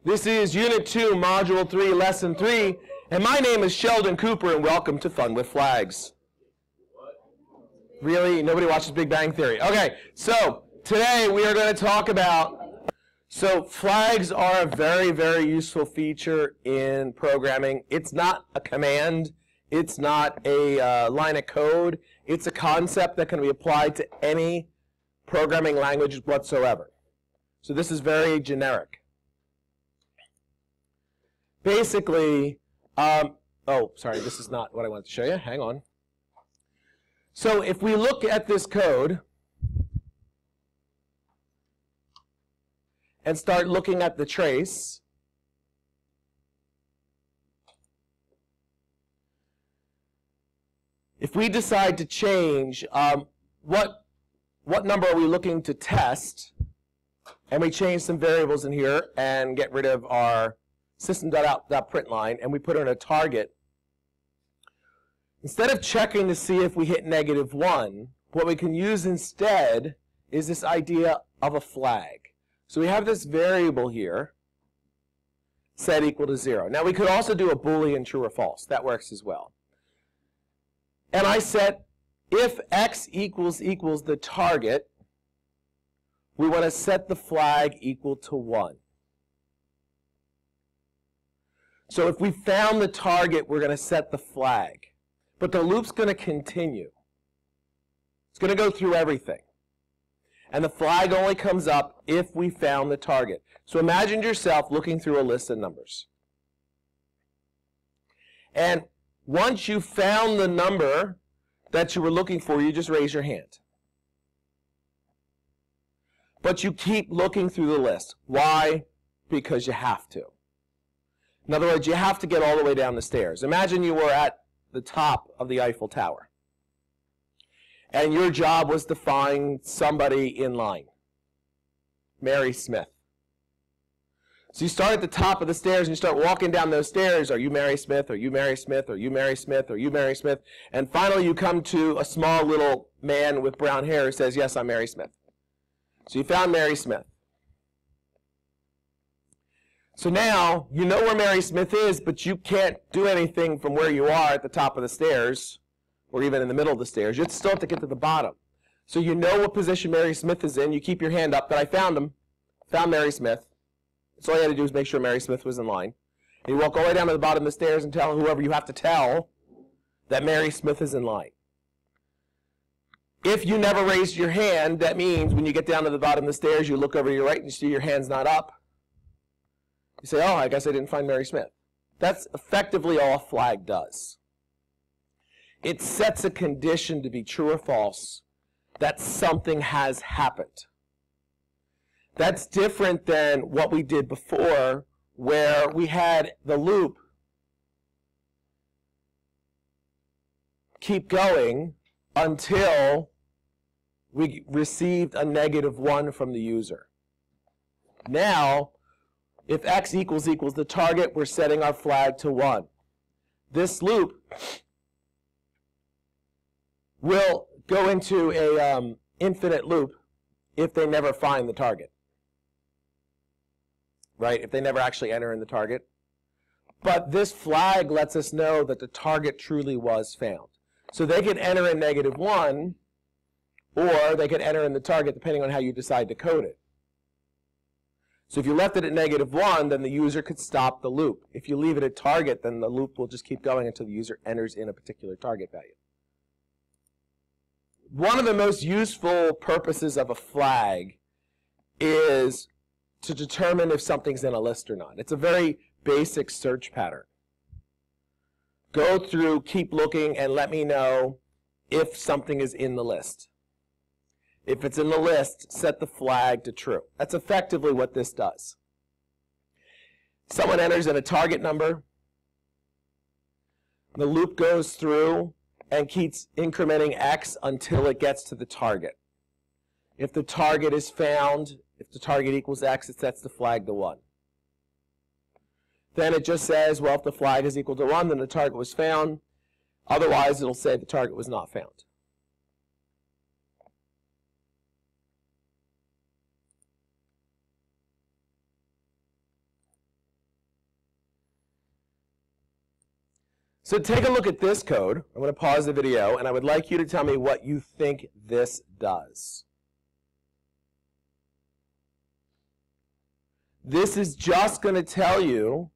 This is Unit 2, Module 3, Lesson 3, and my name is Sheldon Cooper, and welcome to Fun with Flags. Really? Nobody watches Big Bang Theory. Okay, so today we are going to talk about, flags are a very, very useful feature in programming. It's not a command. It's not a line of code. It's a concept that can be applied to any programming language whatsoever. So this is very generic. Basically, this is not what I wanted to show you. Hang on. So if we look at this code and start looking at the trace, if we decide to change what number are we looking to test, and we change some variables in here and get rid of our system.out.println line, and we put in a target, instead of checking to see if we hit -1, what we can use instead is this idea of a flag. So we have this variable here, set equal to 0. Now we could also do a Boolean true or false. That works as well. And I set if x equals the target, we want to set the flag equal to 1. So if we found the target, we're going to set the flag. But the loop's going to continue. It's going to go through everything. And the flag only comes up if we found the target. So imagine yourself looking through a list of numbers. And once you found the number that you were looking for, you just raise your hand. But you keep looking through the list. Why? Because you have to. In other words, you have to get all the way down the stairs. Imagine you were at the top of the Eiffel Tower, and your job was to find somebody in line, Mary Smith. So you start at the top of the stairs, and you start walking down those stairs. Are you Mary Smith? Are you Mary Smith? Are you Mary Smith? Are you Mary Smith? And finally you come to a small little man with brown hair who says, yes, I'm Mary Smith. So you found Mary Smith. So now, you know where Mary Smith is, but you can't do anything from where you are at the top of the stairs, or even in the middle of the stairs. You still have to get to the bottom. So you know what position Mary Smith is in. You keep your hand up, but I found him. Found Mary Smith. So all you had to do is make sure Mary Smith was in line. And you walk all the way down to the bottom of the stairs and tell whoever you have to tell that Mary Smith is in line. If you never raised your hand, that means when you get down to the bottom of the stairs, you look over to your right and you see your hand's not up. You say, oh, I guess I didn't find Mary Smith. That's effectively all a flag does. It sets a condition to be true or false that something has happened. That's different than what we did before, where we had the loop keep going until we received a -1 from the user. Now, if x equals the target, we're setting our flag to 1. This loop will go into a infinite loop if they never find the target. Right? If they never actually enter in the target. But this flag lets us know that the target truly was found. So they could enter in -1, or they could enter in the target depending on how you decide to code it. So if you left it at -1, then the user could stop the loop. If you leave it at target, then the loop will just keep going until the user enters in a particular target value. One of the most useful purposes of a flag is to determine if something's in a list or not. It's a very basic search pattern. Go through, keep looking, and let me know if something is in the list. If it's in the list, set the flag to true. That's effectively what this does. Someone enters in a target number. The loop goes through and keeps incrementing x until it gets to the target. If the target is found, if the target equals x, it sets the flag to 1. Then it just says, well, if the flag is equal to 1, then the target was found. Otherwise, it'll say the target was not found. So take a look at this code. I'm going to pause the video, and I would like you to tell me what you think this does. This is just going to tell you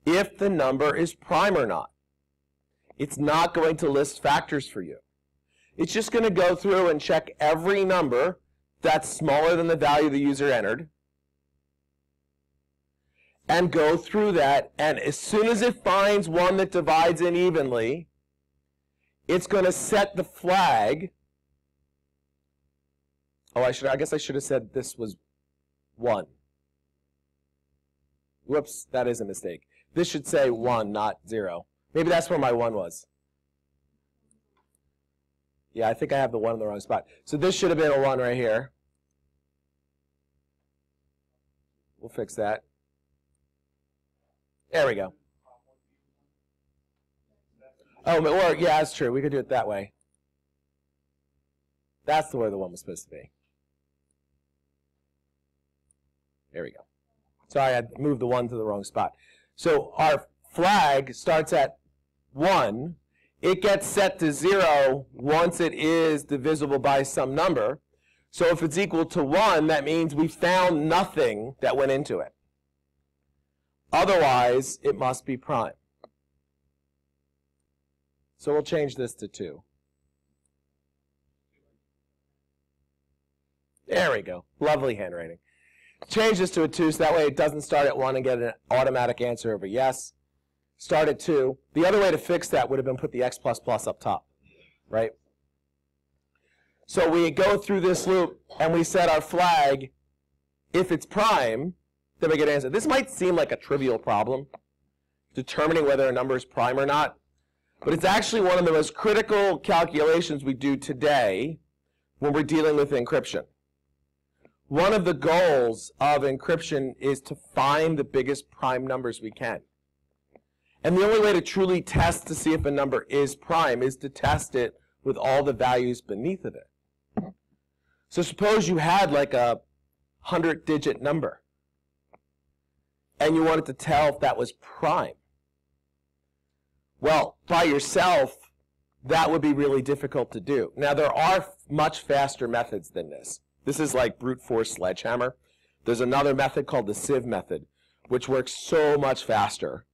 if the number is prime or not. It's not going to list factors for you. It's just going to go through and check every number that's smaller than the value the user entered, and go through that, and as soon as it finds one that divides in evenly, it's going to set the flag. Oh, I guess I should have said this was 1. Whoops, that is a mistake. This should say 1, not 0. Maybe that's where my 1 was. Yeah, I think I have the 1 in the wrong spot. So this should have been a 1 right here. We'll fix that. There we go. Oh, or, yeah, that's true. We could do it that way. That's the way the 1 was supposed to be. There we go. Sorry, I moved the 1 to the wrong spot. So our flag starts at 1. It gets set to 0 once it is divisible by some number. So if it's equal to 1, that means we found nothing that went into it. Otherwise, it must be prime. So we'll change this to 2. There we go. Lovely handwriting. Change this to a 2 so that way it doesn't start at 1 and get an automatic answer over yes. Start at 2. The other way to fix that would have been put the x++ up top, right? So we go through this loop and we set our flag. If it's prime, then we get an answer. This might seem like a trivial problem, determining whether a number is prime or not, but it's actually one of the most critical calculations we do today when we're dealing with encryption. One of the goals of encryption is to find the biggest prime numbers we can. And the only way to truly test to see if a number is prime is to test it with all the values beneath of it. So suppose you had like a 100-digit number, and you wanted to tell if that was prime. Well, by yourself, that would be really difficult to do. Now, there are much faster methods than this. This is like brute force sledgehammer. There's another method called the Sieve Method, which works so much faster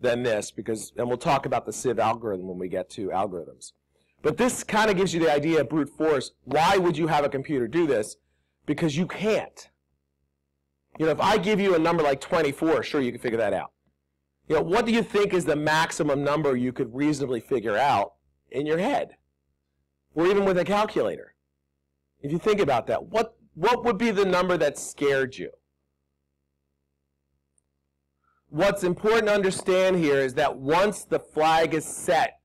than this, and we'll talk about the Sieve algorithm when we get to algorithms. But this kind of gives you the idea of brute force. Why would you have a computer do this? Because you can't. You know, if I give you a number like 24, sure, you can figure that out. You know, what do you think is the maximum number you could reasonably figure out in your head? Or even with a calculator? If you think about that, what would be the number that scared you? What's important to understand here is that once the flag is set,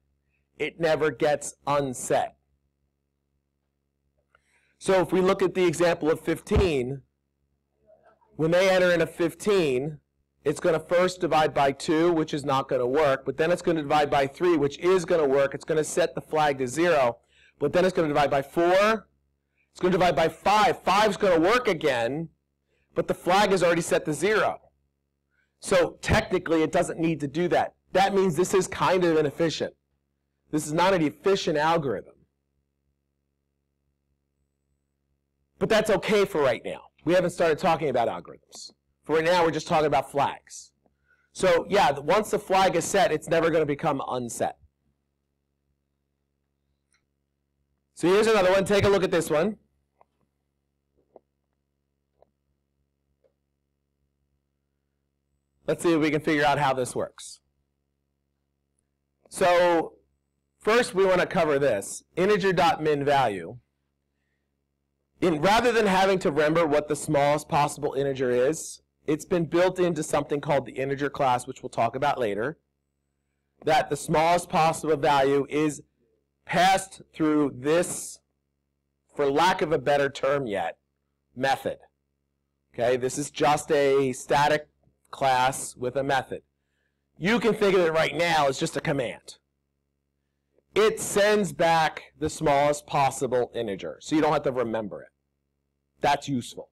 it never gets unset. So if we look at the example of 15, when they enter in a 15, it's going to first divide by 2, which is not going to work, but then it's going to divide by 3, which is going to work. It's going to set the flag to 0, but then it's going to divide by 4. It's going to divide by 5. 5 is going to work again, but the flag is already set to 0. So technically, it doesn't need to do that. That means this is kind of inefficient. This is not an efficient algorithm. But that's okay for right now. We haven't started talking about algorithms. For right now, we're just talking about flags. So yeah, once the flag is set, it's never going to become unset. So here's another one. Take a look at this one. Let's see if we can figure out how this works. So first, we want to cover this. Integer.min value. Rather than having to remember what the smallest possible integer is, it's been built into something called the integer class, which we'll talk about later, that the smallest possible value is passed through this, for lack of a better term yet, method. Okay, this is just a static class with a method. You can think of it right now as just a command. It sends back the smallest possible integer, so you don't have to remember it. That's useful.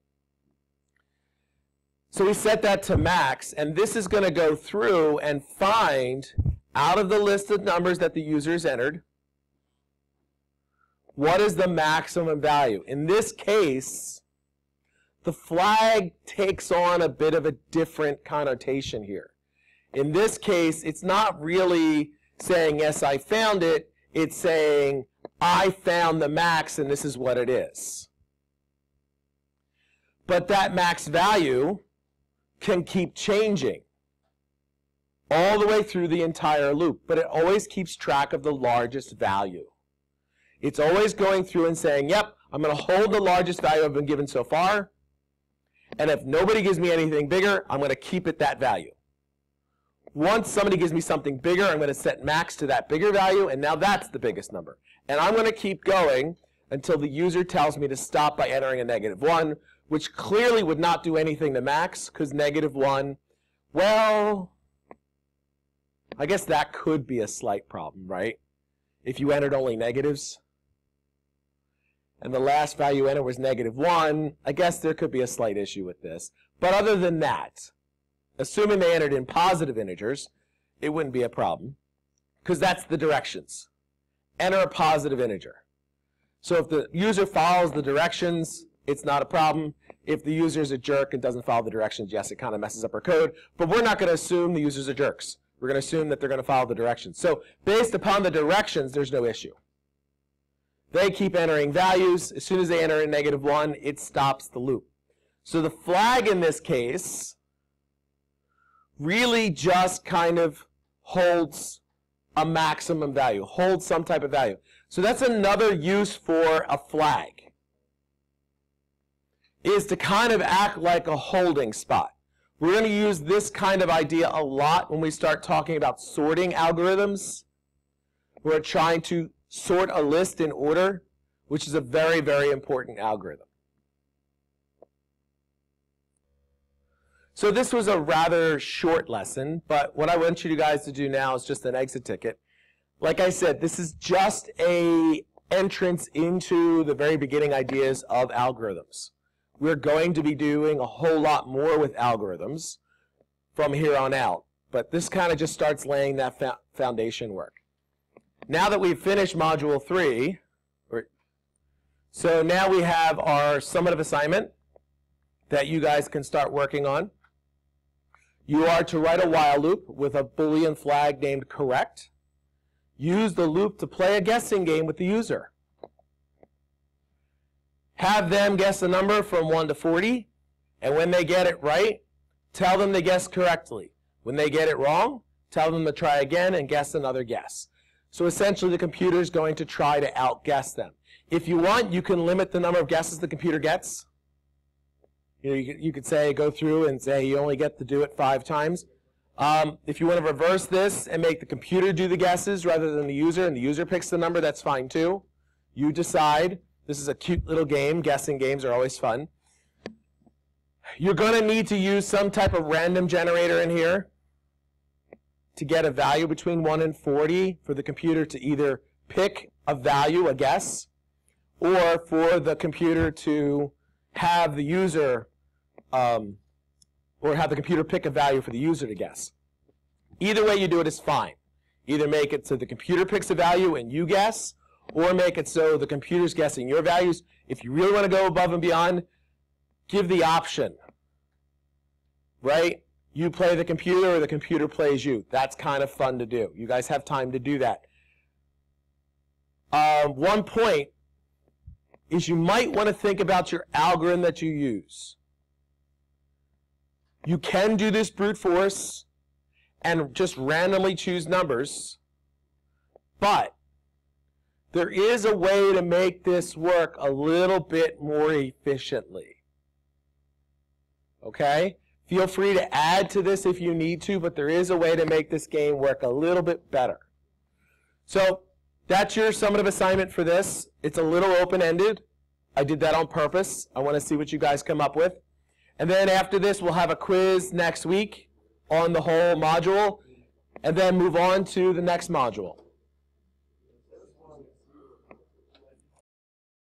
So we set that to max, and this is going to go through and find out of the list of numbers that the users entered, what is the maximum value? In this case, the flag takes on a bit of a different connotation here. In this case, it's not really saying, yes, I found it. It's saying, I found the max, and this is what it is. But that max value can keep changing all the way through the entire loop, but it always keeps track of the largest value. It's always going through and saying, yep, I'm going to hold the largest value I've been given so far, and if nobody gives me anything bigger, I'm going to keep it that value. Once somebody gives me something bigger, I'm going to set max to that bigger value, and now that's the biggest number. And I'm going to keep going until the user tells me to stop by entering a -1, which clearly would not do anything to max, because -1, well, I guess that could be a slight problem, right? If you entered only negatives, and the last value entered was -1, I guess there could be a slight issue with this. But other than that, assuming they entered in positive integers, it wouldn't be a problem, because that's the directions. Enter a positive integer. So if the user follows the directions, it's not a problem. If the user's a jerk and doesn't follow the directions, yes, it kind of messes up our code. But we're not going to assume the users are jerks. We're going to assume that they're going to follow the directions. So based upon the directions, there's no issue. They keep entering values. As soon as they enter in -1, it stops the loop. So the flag in this case really just kind of holds a maximum value, holds some type of value. So that's another use for a flag, is to kind of act like a holding spot. We're going to use this kind of idea a lot when we start talking about sorting algorithms. We're trying to sort a list in order, which is a very, very important algorithm. So this was a rather short lesson, but what I want you guys to do now is just an exit ticket. Like I said, this is just an entrance into the very beginning ideas of algorithms. We're going to be doing a whole lot more with algorithms from here on out, but this kind of just starts laying that foundation work. Now that we've finished Module 3, so now we have our summative assignment that you guys can start working on. You are to write a while loop with a Boolean flag named correct. Use the loop to play a guessing game with the user. Have them guess a number from 1 to 40, and when they get it right, tell them they guessed correctly. When they get it wrong, tell them to try again and guess another guess. So essentially the computer is going to try to outguess them. If you want, you can limit the number of guesses the computer gets. You know, you could say, go through and say you only get to do it 5 times. If you want to reverse this and make the computer do the guesses rather than the user, and the user picks the number, that's fine too. You decide. This is a cute little game. Guessing games are always fun. You're going to need to use some type of random generator in here to get a value between 1 and 40 for the computer to either pick a value, a guess, or for the computer to have the user, or have the computer pick a value for the user to guess. Either way you do it is fine. Either make it so the computer picks a value and you guess, or make it so the computer's guessing your values. If you really want to go above and beyond, give the option, right? You play the computer or the computer plays you. That's kind of fun to do. You guys have time to do that. One point is you might want to think about your algorithm that you use. You can do this brute force and just randomly choose numbers, but there is a way to make this work a little bit more efficiently. Okay? Feel free to add to this if you need to, but there is a way to make this game work a little bit better. So that's your summative assignment for this. It's a little open-ended. I did that on purpose. I want to see what you guys come up with. And then after this, we'll have a quiz next week on the whole module, and then move on to the next module.